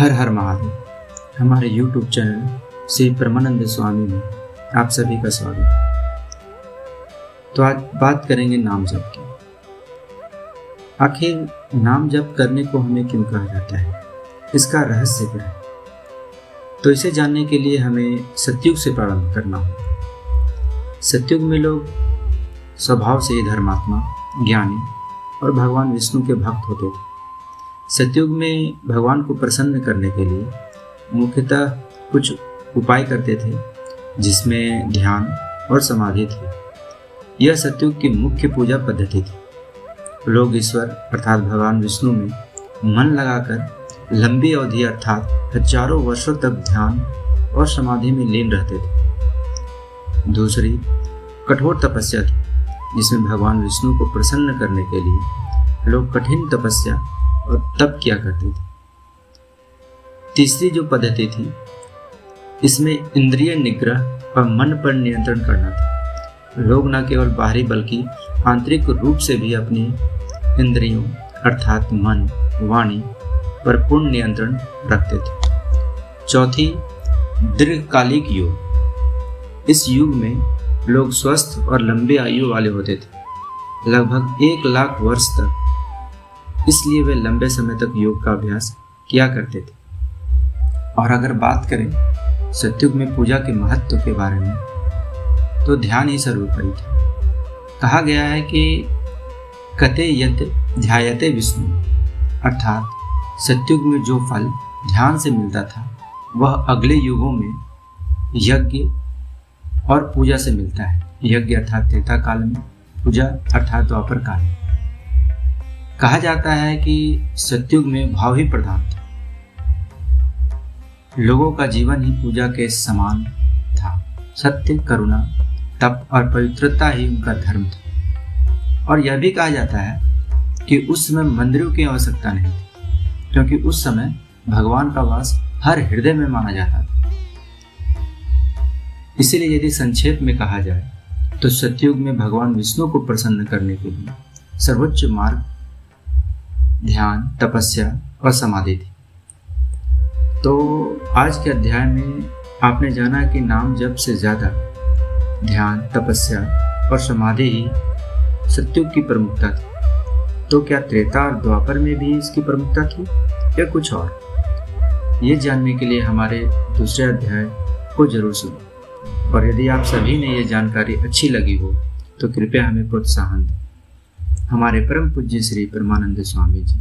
हर हर महादेव। हमारे YouTube channel Shri परमानंद स्वामी में आप सभी का स्वागत। तो आज बात करेंगे नाम जप की। आखिर नाम जप करने को हमें क्यों कहा जाता है, इसका रहस्य क्या है? तो इसे जानने के लिए हमें सतयुग से प्रारंभ करना होगा। सतयुग में लोग स्वभाव से ही धर्मात्मा, ज्ञानी और भगवान विष्णु के भक्त होते थे। सतयुग में भगवान को प्रसन्न करने के लिए मुख्यतः कुछ उपाय करते थे, जिसमें ध्यान और समाधि थी। यह सतयुग की मुख्य पूजा पद्धति थी। लोग ईश्वर अर्थात भगवान विष्णु में मन लगाकर लंबी अवधि अर्थात हजारों वर्षों तक ध्यान और समाधि में लीन रहते थे। दूसरी कठोर तपस्या थी, जिसमें भगवान विष्णु को प्रसन्न करने के लिए लोग कठिन तपस्या और तप किया करते थे। तीसरी जो पद्धति थी, इसमें इंद्रिय निग्रह और मन पर नियंत्रण करना था। लोग न केवल बाहरी बल्कि आंतरिक रूप से भी अपनी इंद्रियों अर्थात मन, वाणी पर पूर्ण नियंत्रण रखते थे। चौथी दीर्घकालिक योग। इस युग में लोग स्वस्थ और लंबी आयु वाले होते थे, लगभग 1 लाख वर्ष तक। इसलिए वे लंबे समय तक योग का अभ्यास किया करते थे। और अगर बात करें सतयुग में पूजा के महत्व के बारे में, तो ध्यान ही सर्वोपरि था। कहा गया है कि कते यत ध्यायते विष्णु, अर्थात सतयुग में जो फल ध्यान से मिलता था वह अगले युगों में यज्ञ और पूजा से मिलता है। यज्ञ अर्थात त्रेता काल में, पूजा अर्थात द्वापर काल में। कहा जाता है कि सतयुग में भाव ही प्रधान था। लोगों का जीवन ही पूजा के समान था। सत्य, करुणा, तप और पवित्रता ही उनका धर्म था। और यह भी कहा जाता है कि उस समय मंदिरों की आवश्यकता नहीं थी, क्योंकि उस समय भगवान का वास हर हृदय में माना जाता था। इसीलिए यदि संक्षेप में कहा जाए तो सतयुग में भगवान विष्णु को प्रसन्न करने के लिए सर्वोच्च मार्ग ध्यान, तपस्या और समाधि थी। तो आज के अध्याय में आपने जाना कि नाम जप से ज्यादा ध्यान, तपस्या और समाधि ही सतयुग की प्रमुखता थी। तो क्या त्रेता और द्वापर में भी इसकी प्रमुखता थी या कुछ और? ये जानने के लिए हमारे दूसरे अध्याय को जरूर सुनो। और यदि आप सभी ने ये जानकारी अच्छी लगी हो तो कृपया हमें प्रोत्साहन दें। हमारे परम पूज्य श्री परमानंद स्वामी जी।